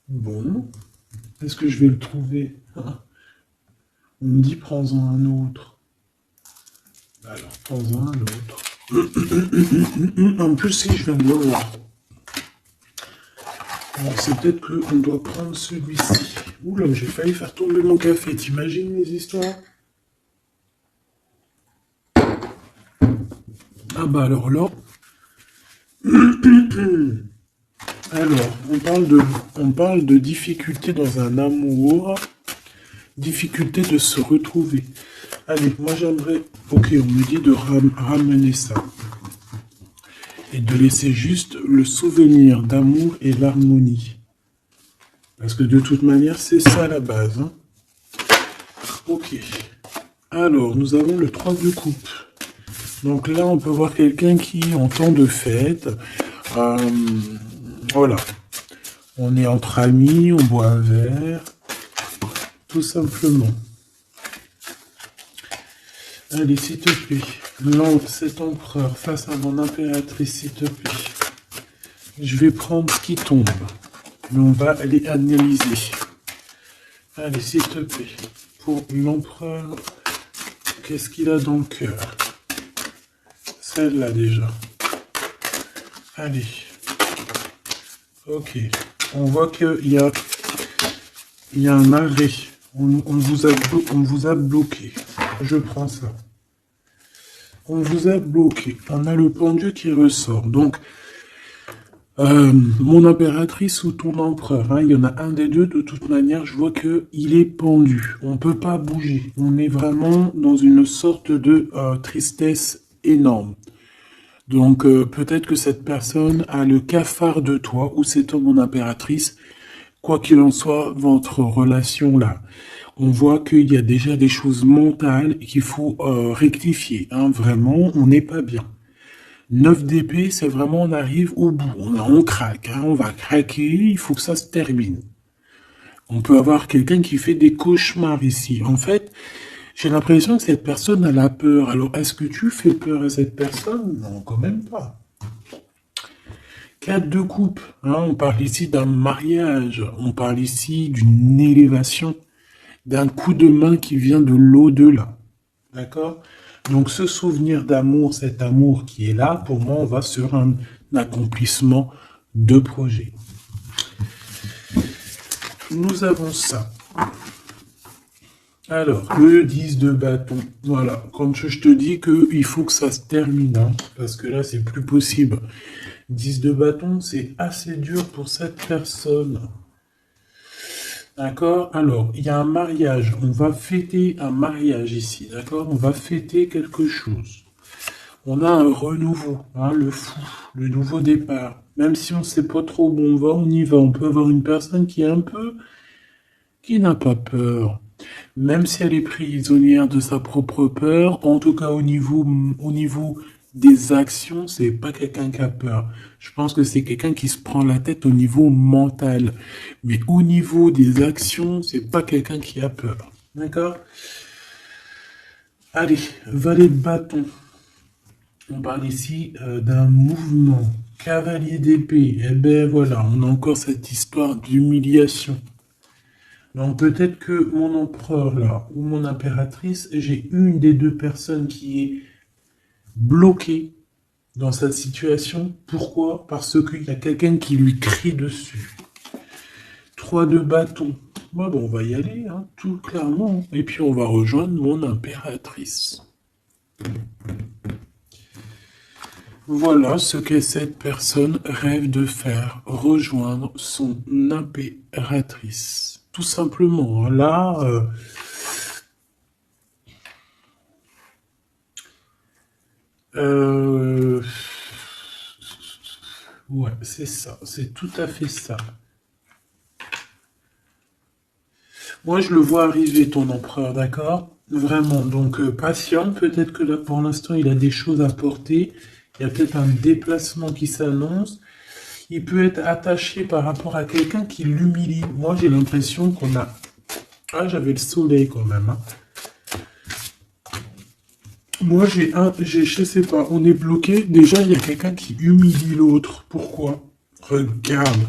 Speaker 1: Bon, est-ce que je vais le trouver? On me dit prends-en un autre. Alors, prends-en un autre. En plus, si je viens de le voir. Alors, c'est peut-être qu'on doit prendre celui-ci. Oula, j'ai failli faire tomber mon café. T'imagines les histoires? Ah bah alors là, alors, on parle de difficulté dans un amour, difficulté de se retrouver. Allez, moi j'aimerais, ok, on me dit de ramener ça et de laisser juste le souvenir d'amour et l'harmonie. Parce que de toute manière, c'est ça la base. Hein. Ok. Alors, nous avons le 3 de coupe. Donc là, on peut voir quelqu'un qui, en temps de fête, euh, voilà, on est entre amis, on boit un verre, tout simplement. Allez, s'il te plaît, lance cet empereur face à mon impératrice, s'il te plaît. Je vais prendre ce qui tombe, mais on va aller analyser. Allez, s'il te plaît, pour l'empereur, qu'est-ce qu'il a dans le cœur? Celle-là déjà. Allez. Ok. On voit qu'il y a, un arrêt. On vous a bloqué. Je prends ça. On vous a bloqué. On a le pendu qui ressort. Donc, mon impératrice ou ton empereur, hein, il y en a un des deux. De toute manière, je vois qu'il est pendu. On ne peut pas bouger. On est vraiment dans une sorte de tristesse énorme. Donc peut-être que cette personne a le cafard de toi, ou c'est ton impératrice. Quoi qu'il en soit, votre relation là, on voit qu'il y a déjà des choses mentales qu'il faut rectifier. Hein, vraiment, on n'est pas bien. 9 d'épée, c'est vraiment on arrive au bout. On craque, hein, on va craquer, il faut que ça se termine. On peut avoir quelqu'un qui fait des cauchemars ici. En fait, j'ai l'impression que cette personne a la peur. Alors, est-ce que tu fais peur à cette personne? Non, quand même pas. 4 de coupe. Hein, on parle ici d'un mariage. On parle ici d'une élévation, d'un coup de main qui vient de l'au-delà. D'accord? Donc, ce souvenir d'amour, cet amour qui est là, pour moi, on va sur un accomplissement de projet. Nous avons ça. Alors, le 10 de bâton. Voilà, quand je te dis qu'il faut que ça se termine, hein, parce que là, c'est plus possible. 10 de bâton, c'est assez dur pour cette personne. D'accord? Alors, il y a un mariage. On va fêter un mariage ici, d'accord? On va fêter quelque chose. On a un renouveau, hein, le fou, le nouveau départ. Même si on ne sait pas trop où on y va. On peut avoir une personne qui est un peu... qui n'a pas peur. Même si elle est prisonnière de sa propre peur, en tout cas au niveau des actions, c'est pas quelqu'un qui a peur. Je pense que c'est quelqu'un qui se prend la tête au niveau mental. Mais au niveau des actions, c'est pas quelqu'un qui a peur. D'accord? Allez, valet de bâton. On parle ici d'un mouvement. Cavalier d'épée. Eh ben voilà, on a encore cette histoire d'humiliation. Donc peut-être que mon empereur là, ou mon impératrice, j'ai une des deux personnes qui est bloquée dans cette situation. Pourquoi? Parce qu'il y a quelqu'un qui lui crie dessus. 3 de bâton. Bon, on va y aller, hein, tout clairement. Et puis on va rejoindre mon impératrice. Voilà ce que cette personne rêve de faire, rejoindre son impératrice. Tout simplement, hein. Là, ouais, c'est ça, c'est tout à fait ça. Moi, je le vois arriver, ton empereur, d'accord? Vraiment, donc patient, peut-être que là, pour l'instant, il a des choses à porter. Il y a peut-être un déplacement qui s'annonce. Il peut être attaché par rapport à quelqu'un qui l'humilie. Moi, j'ai l'impression qu'on a... Ah, j'avais le soleil quand même, hein. Moi, je sais pas, on est bloqué. Déjà, il y a quelqu'un qui humilie l'autre. Pourquoi? Regarde.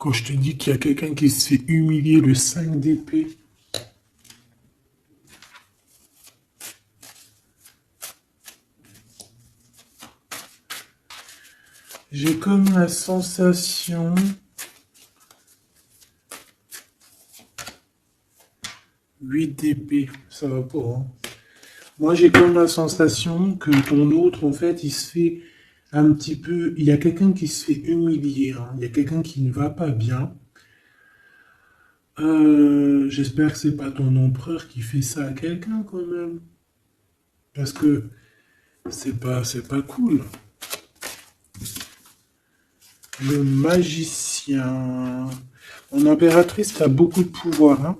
Speaker 1: Quand je te dis qu'il y a quelqu'un qui se fait humilier, le 5 d'épée. J'ai comme la sensation 8 d'épée, ça va pas, hein. Moi, j'ai comme la sensation que ton autre, en fait, il se fait un petit peu... Il y a quelqu'un qui se fait humilier, hein. Il y a quelqu'un qui ne va pas bien. J'espère que c'est pas ton empereur qui fait ça à quelqu'un, quand même. Parce que c'est pas cool. Le magicien. Mon impératrice a beaucoup de pouvoir, hein.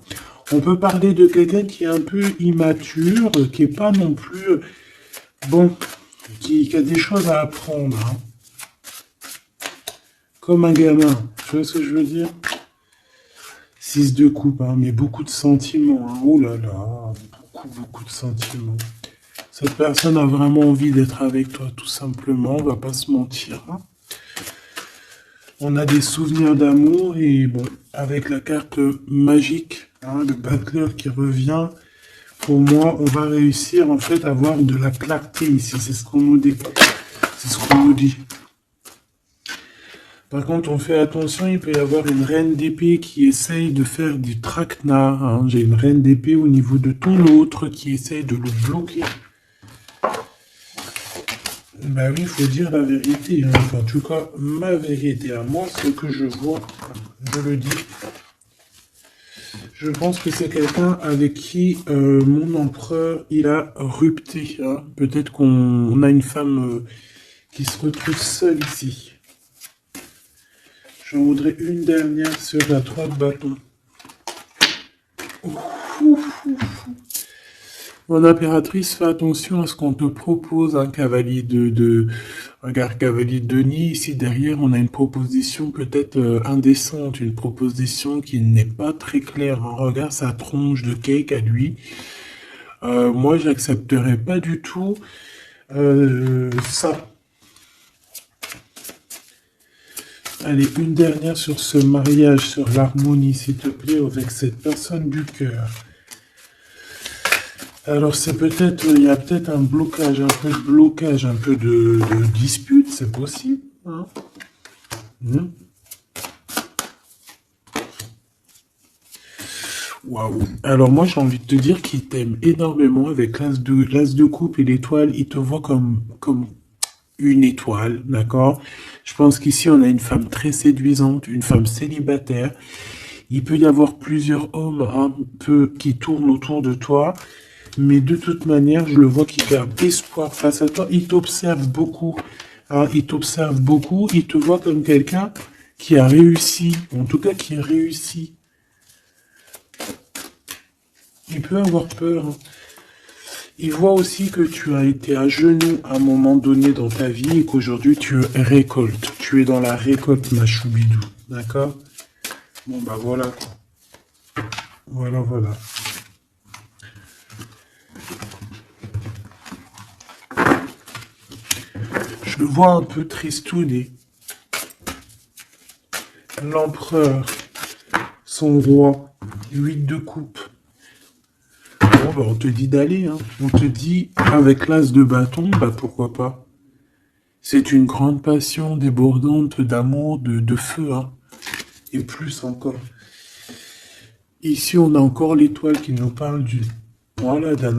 Speaker 1: On peut parler de quelqu'un qui est un peu immature, qui est pas non plus... Bon, qui a des choses à apprendre, hein. Comme un gamin. Tu vois ce que je veux dire? 6 de coupe, hein, mais beaucoup de sentiments, hein. Oh là là, beaucoup de sentiments. Cette personne a vraiment envie d'être avec toi, tout simplement, on va pas se mentir, hein. On a des souvenirs d'amour et bon, avec la carte magique, hein, le battleur qui revient, pour moi, on va réussir en fait à avoir de la clarté ici. C'est ce qu'on nous dit. C'est ce qu'on nous dit. Par contre, on fait attention, il peut y avoir une reine d'épée qui essaye de faire du traquenard, hein. J'ai une reine d'épée au niveau de ton autre qui essaye de le bloquer. Bah oui, il faut dire la vérité, hein. Enfin, en tout cas, ma vérité à moi, ce que je vois, je le dis. Je pense que c'est quelqu'un avec qui mon empereur, il a rupté, hein. Peut-être qu'on a une femme qui se retrouve seule ici. J'en voudrais une dernière sur la 3 de bâton. Mon impératrice, fais attention à ce qu'on te propose, un cavalier regarde, cavalier de Denis. Ici derrière, on a une proposition peut-être indécente, une proposition qui n'est pas très claire. Regarde sa tronche de cake à lui. Moi, j'accepterais pas du tout ça. Allez, une dernière sur ce mariage, sur l'harmonie, s'il te plaît, avec cette personne du cœur. Alors c'est peut-être, il y a peut-être un blocage, un peu de blocage, un peu de dispute, c'est possible, hein. Waouh. Alors moi j'ai envie de te dire qu'il t'aime énormément avec l'as de coupe et l'étoile, il te voit comme une étoile, d'accord? Je pense qu'ici on a une femme très séduisante, une femme célibataire. Il peut y avoir plusieurs hommes un peu qui tournent autour de toi. Mais de toute manière, je le vois qui perd espoir face à toi. Il t'observe beaucoup, hein, il t'observe beaucoup. Il te voit comme quelqu'un qui a réussi, en tout cas qui réussit. Il peut avoir peur, hein. Il voit aussi que tu as été à genoux à un moment donné dans ta vie et qu'aujourd'hui tu récoltes. Tu es dans la récolte, ma choubidou. D'accord? Bon, bah voilà. Voilà. Je le vois un peu tristouné. L'empereur, son roi, 8 de coupe. Bon, bah, on te dit d'aller, hein. On te dit, avec l'as de bâton, bah pourquoi pas. C'est une grande passion débordante d'amour, de feu, hein. Et plus encore. Ici, on a encore l'étoile qui nous parle voilà, d'un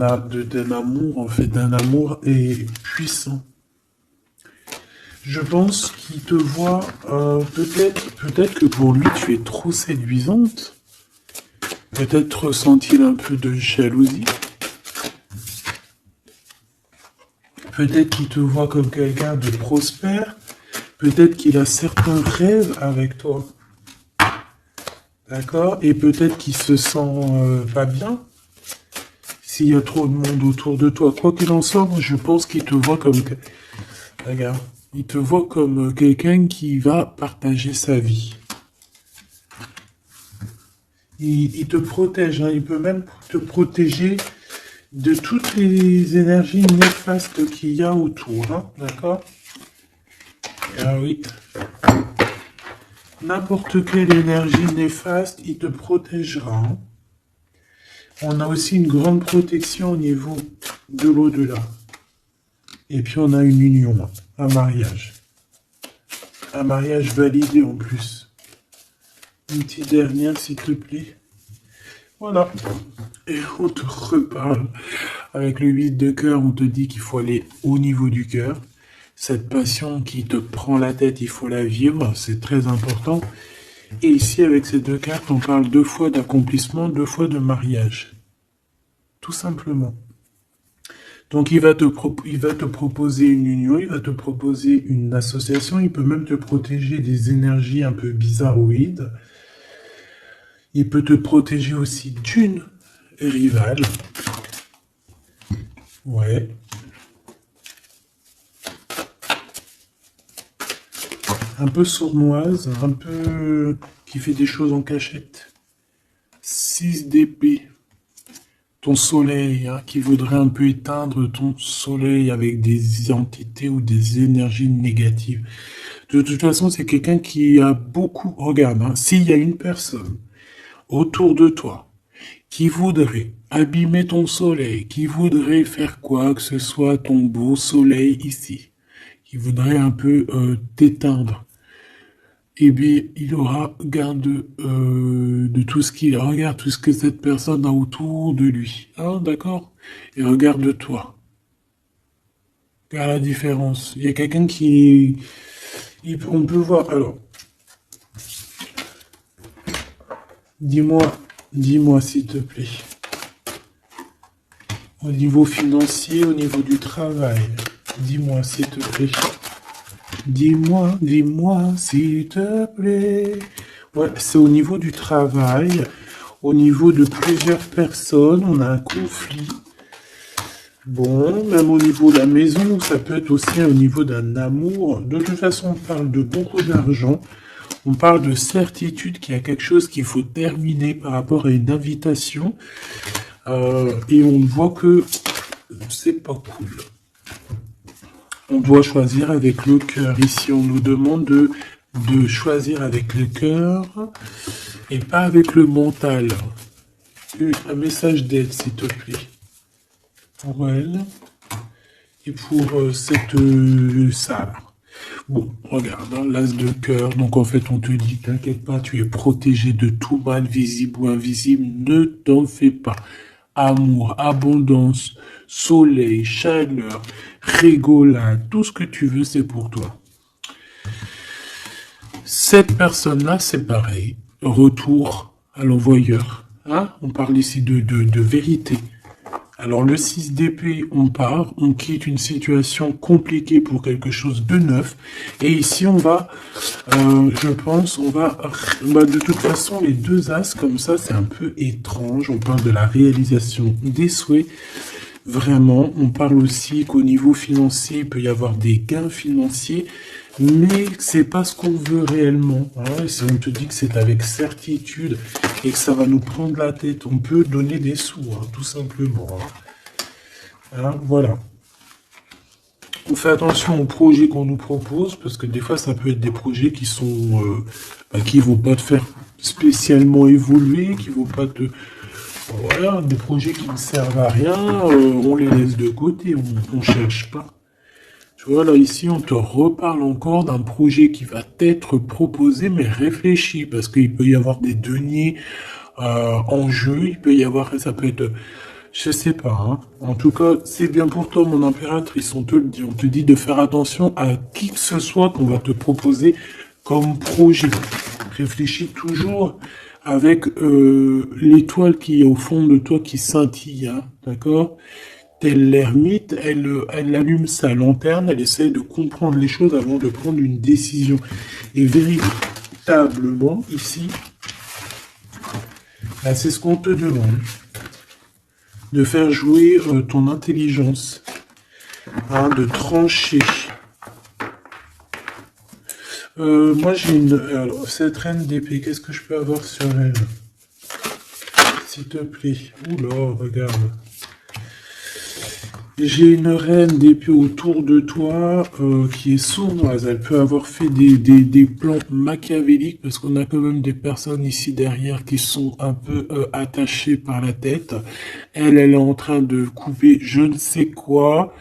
Speaker 1: amour, en fait, d'un amour et puissant. Je pense qu'il te voit, peut-être que pour lui, tu es trop séduisante. Peut-être ressent-il un peu de jalousie. Peut-être qu'il te voit comme quelqu'un de prospère. Peut-être qu'il a certains rêves avec toi. D'accord? Et peut-être qu'il se sent pas bien s'il y a trop de monde autour de toi. Quoi qu'il en soit, moi, je pense qu'il te voit comme... Regarde. Il te voit comme quelqu'un qui va partager sa vie. Il te protège, hein. Il peut même te protéger de toutes les énergies néfastes qu'il y a autour, hein. D'accord? Ah oui. N'importe quelle énergie néfaste, il te protégera, hein. On a aussi une grande protection au niveau de l'au-delà. Et puis on a une union, un mariage. Un mariage validé en plus. Une petite dernière, s'il te plaît. Voilà. Et on te reparle. Avec le 8 de cœur, on te dit qu'il faut aller au niveau du cœur. Cette passion qui te prend la tête, il faut la vivre, c'est très important. Et ici, avec ces deux cartes, on parle 2 fois d'accomplissement, 2 fois de mariage. Tout simplement. Donc il va te proposer une union, il va te proposer une association, il peut même te protéger des énergies un peu bizarroïdes. Il peut te protéger aussi d'une rivale. Ouais. Un peu sournoise, un peu qui fait des choses en cachette. 6 d'épée. Ton soleil, hein, qui voudrait un peu éteindre ton soleil avec des entités ou des énergies négatives. De toute façon, c'est quelqu'un qui a beaucoup... Regarde, hein, s'il y a une personne autour de toi qui voudrait abîmer ton soleil, qui voudrait faire quoi que ce soit ton beau soleil ici, qui voudrait un peu t'éteindre, eh bien, il aura garde de tout ce qu'il regarde, tout ce que cette personne a autour de lui. Hein, d'accord? Et regarde-toi. Regarde la différence. Il y a quelqu'un qui... on peut voir... Alors, dis-moi s'il te plaît. Au niveau financier, au niveau du travail. Dis-moi s'il te plaît. Dis-moi s'il te plaît. Ouais, c'est au niveau du travail, au niveau de plusieurs personnes, on a un conflit. Bon, même au niveau de la maison, ça peut être aussi au niveau d'un amour. De toute façon, on parle de beaucoup d'argent. On parle de certitude qu'il y a quelque chose qu'il faut terminer par rapport à une invitation. Et on voit que c'est pas cool. On doit choisir avec le cœur. Ici, on nous demande de choisir avec le cœur et pas avec le mental. Un message d'aide, s'il te plaît. Pour elle et pour cette salle. Bon, regarde, hein, l'as de cœur. Donc, en fait, on te dit, t'inquiète pas, tu es protégé de tout mal visible ou invisible. Ne t'en fais pas. Amour, abondance, soleil, chaleur, rigolade, tout ce que tu veux, c'est pour toi. Cette personne-là, c'est pareil. Retour à l'envoyeur. Hein? On parle ici de vérité. Alors le 6 d'épée, on part, on quitte une situation compliquée pour quelque chose de neuf. Et ici, on va, je pense, de toute façon, les deux as, comme ça, c'est un peu étrange. On parle de la réalisation des souhaits. Vraiment, on parle aussi qu'au niveau financier, il peut y avoir des gains financiers, mais c'est pas ce qu'on veut réellement. Hein. Si on te dit que c'est avec certitude et que ça va nous prendre la tête, on peut donner des sous, hein, tout simplement. Hein, voilà. On fait attention aux projets qu'on nous propose, parce que des fois, ça peut être des projets qui sont, qui vont pas te faire spécialement évoluer, qui vont pas te... Voilà, des projets qui ne servent à rien, on les laisse de côté, on cherche pas. Tu vois, là, ici, on te reparle encore d'un projet qui va t'être proposé, mais réfléchi, parce qu'il peut y avoir des deniers en jeu, il peut y avoir, ça peut être, je sais pas, hein. En tout cas, c'est bien pour toi, mon impératrice, on te le dit, on te dit de faire attention à qui que ce soit qu'on va te proposer comme projet. Réfléchis toujours avec l'étoile qui est au fond de toi qui scintille, hein, d'accord? Telle l'ermite, elle allume sa lanterne, elle essaie de comprendre les choses avant de prendre une décision. Et véritablement, ici, là, c'est ce qu'on te demande. De faire jouer ton intelligence, hein, de trancher. Moi, j'ai une... Alors, cette reine d'épée, qu'est-ce que je peux avoir sur elle? S'il te plaît. Oula, regarde. J'ai une reine d'épée autour de toi qui est sournoise. Elle peut avoir fait des plans machiavéliques parce qu'on a quand même des personnes ici derrière qui sont un peu attachées par la tête. Elle est en train de couper je ne sais quoi.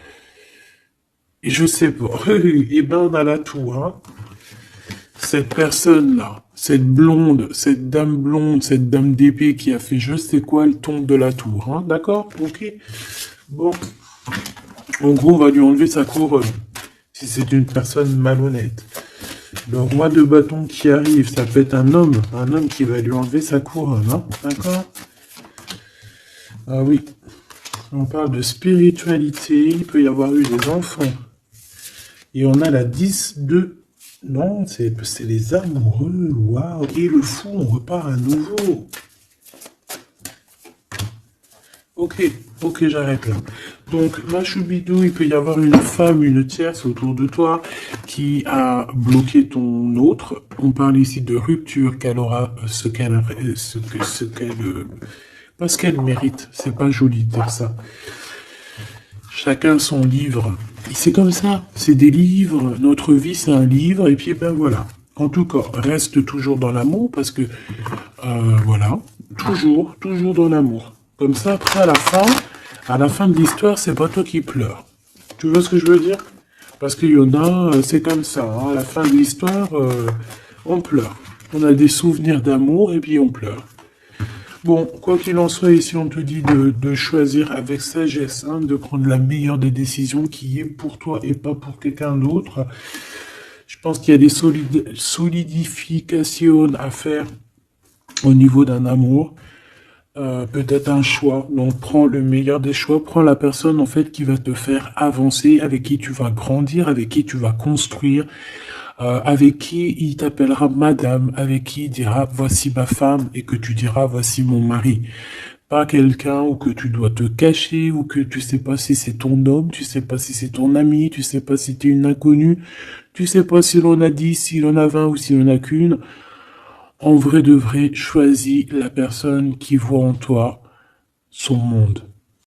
Speaker 1: Et je sais pas. Et ben on a la tour. Hein. cette personne-là, cette blonde, cette dame d'épée qui a fait je sais quoi, elle tombe de la tour, hein, d'accord? Ok. Bon, en gros, on va lui enlever sa couronne, si c'est une personne malhonnête. Le roi de bâton qui arrive, ça peut être un homme qui va lui enlever sa couronne, hein, d'accord? Ah oui, on parle de spiritualité, il peut y avoir eu des enfants. Et on a la 10 de... Non, c'est les amoureux, waouh. Et le fou, on repart à nouveau. Ok, j'arrête là. Donc, Machubidou, il peut y avoir une femme, une tierce autour de toi qui a bloqué ton autre. On parle ici de rupture, qu'elle aura pas ce qu'elle mérite. C'est pas joli de dire ça. Chacun son livre. Et c'est comme ça, c'est des livres. Notre vie, c'est un livre. Et puis, ben voilà. En tout cas, reste toujours dans l'amour parce que, voilà, toujours dans l'amour. Comme ça, après, à la fin de l'histoire, c'est pas toi qui pleures. Tu vois ce que je veux dire? Parce qu'il y en a, c'est comme ça. Hein, à la fin de l'histoire, on pleure. On a des souvenirs d'amour et puis on pleure. Bon, quoi qu'il en soit, ici on te dit de choisir avec sagesse, hein, de prendre la meilleure des décisions qui est pour toi et pas pour quelqu'un d'autre. Je pense qu'il y a des solidifications à faire au niveau d'un amour. Peut-être un choix. Donc prends le meilleur des choix, prends la personne en fait qui va te faire avancer, avec qui tu vas grandir, avec qui tu vas construire, avec qui il t'appellera madame, avec qui il dira voici ma femme et que tu diras voici mon mari. Pas quelqu'un où que tu dois te cacher, ou que tu sais pas si c'est ton homme, tu sais pas si c'est ton ami, tu sais pas si t'es une inconnue, tu sais pas si l'on a 10, si l'on a 20 ou si l'on a qu'une. En vrai de vrai, choisis la personne qui voit en toi son monde.